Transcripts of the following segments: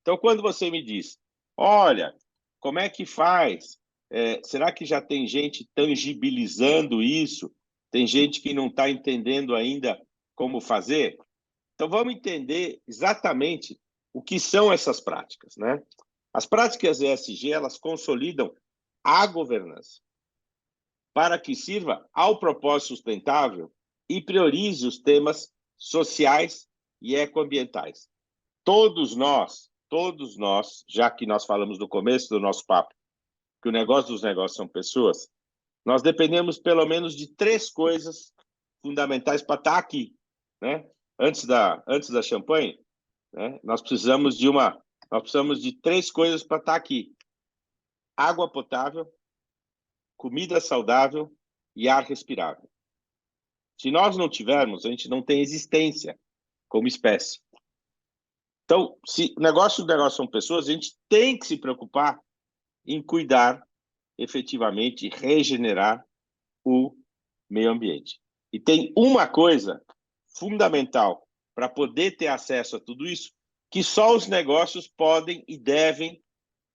Então, quando você me diz, olha, como é que faz? Será que já tem gente tangibilizando isso? Tem gente que não está entendendo ainda como fazer? Então, vamos entender exatamente o que são essas práticas, né? As práticas ESG, elas consolidam a governança para que sirva ao propósito sustentável e priorize os temas sociais e ecoambientais. Todos nós, já que nós falamos no começo do nosso papo, que o negócio dos negócios são pessoas, nós dependemos pelo menos de 3 coisas fundamentais para estar aqui, né? Antes da champanhe, né? Nós precisamos de 3 coisas para estar aqui: água potável, comida saudável e ar respirável. Se nós não tivermos, a gente não tem existência como espécie. Então, se o negócio são pessoas, a gente tem que se preocupar em cuidar efetivamente e regenerar o meio ambiente. E tem uma coisa fundamental para poder ter acesso a tudo isso, que só os negócios podem e devem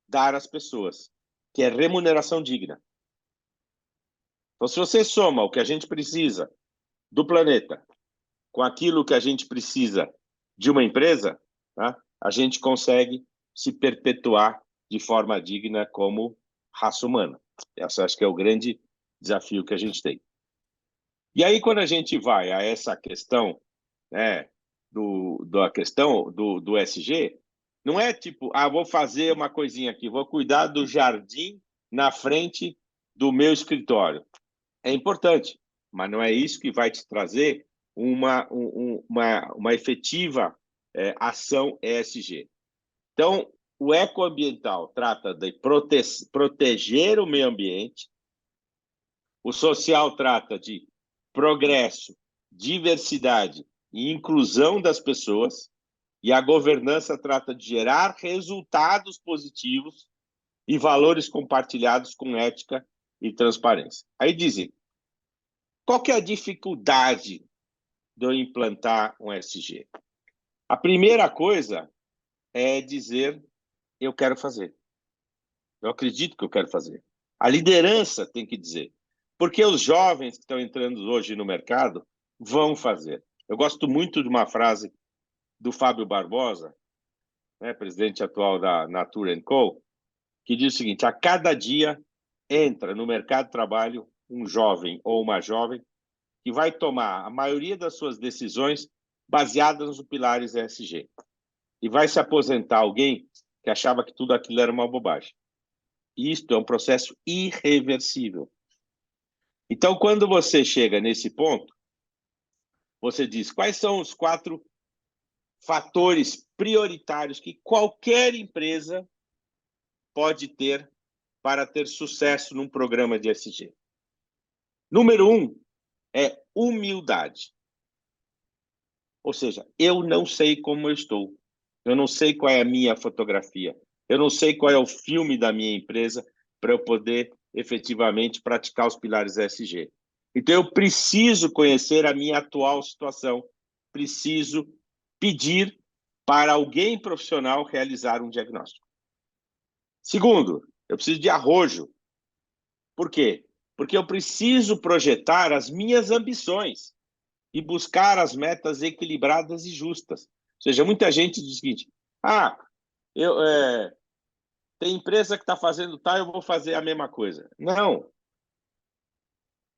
dar às pessoas, que é remuneração digna. Então, se você soma o que a gente precisa do planeta com aquilo que a gente precisa de uma empresa, tá? A gente consegue se perpetuar de forma digna como raça humana. Esse acho que é o grande desafio que a gente tem. E aí, quando a gente vai a essa questão, né, do SG, não é tipo, vou fazer uma coisinha aqui, vou cuidar do jardim na frente do meu escritório. É importante, mas não é isso que vai te trazer uma efetiva ação ESG. Então, o ecoambiental trata de proteger o meio ambiente, o social trata de progresso, diversidade e inclusão das pessoas, e a governança trata de gerar resultados positivos e valores compartilhados com ética e transparência. Aí dizem, qual que é a dificuldade de eu implantar um SG? A primeira coisa é dizer, eu quero fazer. Eu acredito que eu quero fazer. A liderança tem que dizer. Porque os jovens que estão entrando hoje no mercado vão fazer. Eu gosto muito de uma frase do Fábio Barbosa, né, presidente atual da Natura Co., que diz o seguinte, a cada dia entra no mercado de trabalho um jovem ou uma jovem que vai tomar a maioria das suas decisões baseadas nos pilares ESG. E vai se aposentar alguém que achava que tudo aquilo era uma bobagem. Isto é um processo irreversível. Então, quando você chega nesse ponto, você diz quais são os 4 fatores prioritários que qualquer empresa pode ter para ter sucesso num programa de ESG. Número 1 é humildade. Ou seja, eu não sei como eu estou. Eu não sei qual é a minha fotografia. Eu não sei qual é o filme da minha empresa para eu poder efetivamente praticar os pilares ESG. Então, eu preciso conhecer a minha atual situação. Preciso pedir para alguém profissional realizar um diagnóstico. Segundo, eu preciso de arrojo. Por quê? Porque eu preciso projetar as minhas ambições e buscar as metas equilibradas e justas. Ou seja, muita gente diz o seguinte, tem empresa que está fazendo tal, eu vou fazer a mesma coisa. Não.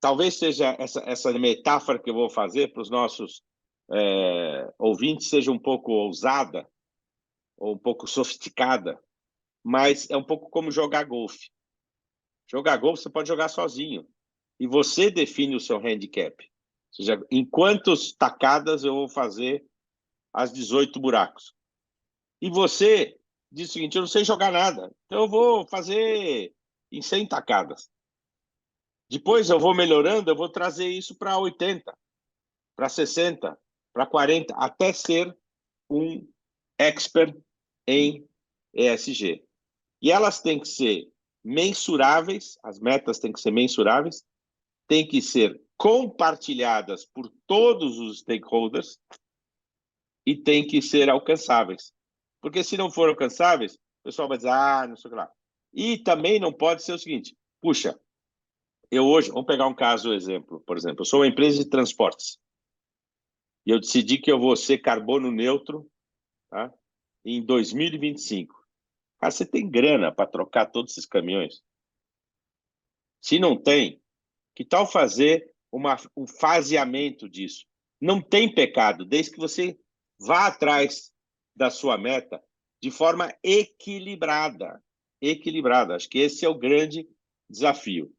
Talvez seja essa metáfora que eu vou fazer para os nossos ouvintes seja um pouco ousada ou um pouco sofisticada, mas é um pouco como jogar golfe. Jogar golfe você pode jogar sozinho e você define o seu handicap. Ou seja, em quantas tacadas eu vou fazer as 18 buracos. E você diz o seguinte, eu não sei jogar nada, então eu vou fazer em 100 tacadas. Depois eu vou melhorando, eu vou trazer isso para 80, para 60, para 40, até ser um expert em ESG. E elas têm que ser mensuráveis, as metas têm que ser mensuráveis, têm que ser compartilhadas por todos os stakeholders e têm que ser alcançáveis. Porque se não for alcançáveis, o pessoal vai dizer, ah, não sei o que lá. E também não pode ser o seguinte, puxa, eu hoje, vamos pegar um caso, exemplo, por exemplo, eu sou uma empresa de transportes e eu decidi que eu vou ser carbono neutro, tá, em 2025. Cara, você tem grana para trocar todos esses caminhões? Se não tem, que tal fazer um faseamento disso? Não tem pecado, desde que você vá atrás da sua meta de forma equilibrada. Equilibrada. Acho que esse é o grande desafio.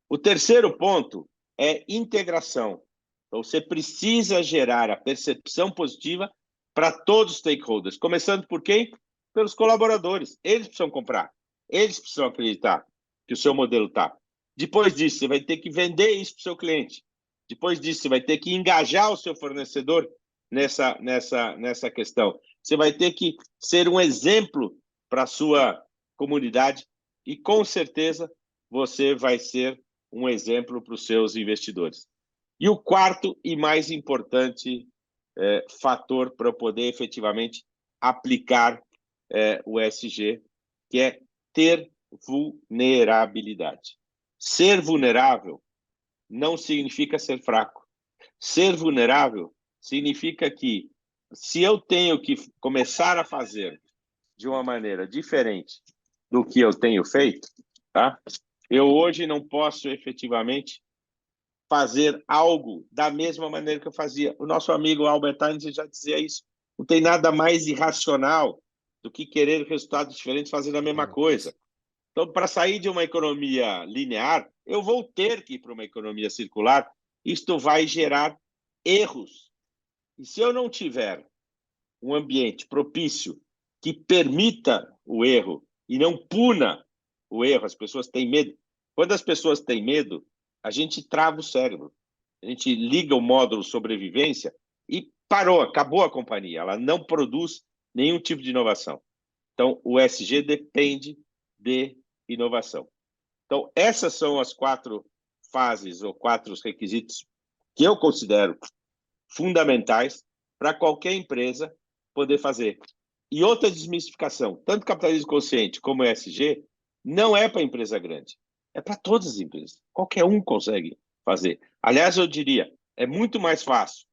O terceiro ponto é integração. Então, você precisa gerar a percepção positiva para todos os stakeholders, começando por quem? Pelos colaboradores. Eles precisam comprar, eles precisam acreditar que o seu modelo está. Depois disso, você vai ter que vender isso para o seu cliente. Depois disso, você vai ter que engajar o seu fornecedor nessa questão. Você vai ter que ser um exemplo para a sua comunidade e, com certeza, você vai ser um exemplo para os seus investidores. E o quarto e mais importante fator para eu poder efetivamente aplicar o ESG, que é ter vulnerabilidade. Ser vulnerável não significa ser fraco. Ser vulnerável significa que se eu tenho que começar a fazer de uma maneira diferente do que eu tenho feito, tá? Eu hoje não posso efetivamente fazer algo da mesma maneira que eu fazia. O nosso amigo Albert Einstein já dizia isso. Não tem nada mais irracional do que querer resultados diferentes fazendo a mesma coisa. Então, para sair de uma economia linear, eu vou ter que ir para uma economia circular. Isto vai gerar erros. E se eu não tiver um ambiente propício que permita o erro e não puna o erro, as pessoas têm medo. Quando as pessoas têm medo, a gente trava o cérebro. A gente liga o módulo sobrevivência e parou, acabou a companhia. Ela não produz nenhum tipo de inovação. Então, o ESG depende de inovação. Então, essas são as 4 fases ou 4 requisitos que eu considero fundamentais para qualquer empresa poder fazer. E outra desmistificação, tanto capitalismo consciente como ESG, não é para empresa grande, é para todas as empresas. Qualquer um consegue fazer. Aliás, eu diria, é muito mais fácil,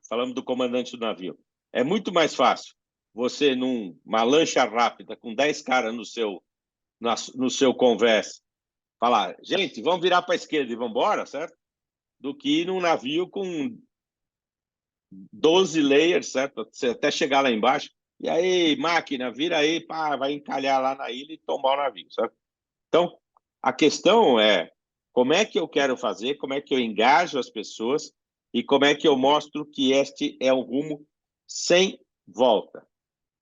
falando do comandante do navio, é muito mais fácil você, numa lancha rápida, com 10 caras no seu conversa, falar, gente, vamos virar para a esquerda e vamos embora, certo? Do que ir num navio com 12 layers, certo? Você até chegar lá embaixo. E aí, máquina, vira aí, pá, vai encalhar lá na ilha e tombar o navio, certo? Então, a questão é como é que eu quero fazer, como é que eu engajo as pessoas e como é que eu mostro que este é um rumo sem volta.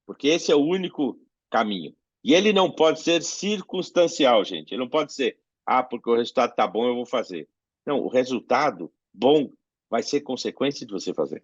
Porque esse é o único caminho. E ele não pode ser circunstancial, gente. Ele não pode ser, ah, porque o resultado está bom, eu vou fazer. Não, o resultado bom vai ser consequência de você fazer.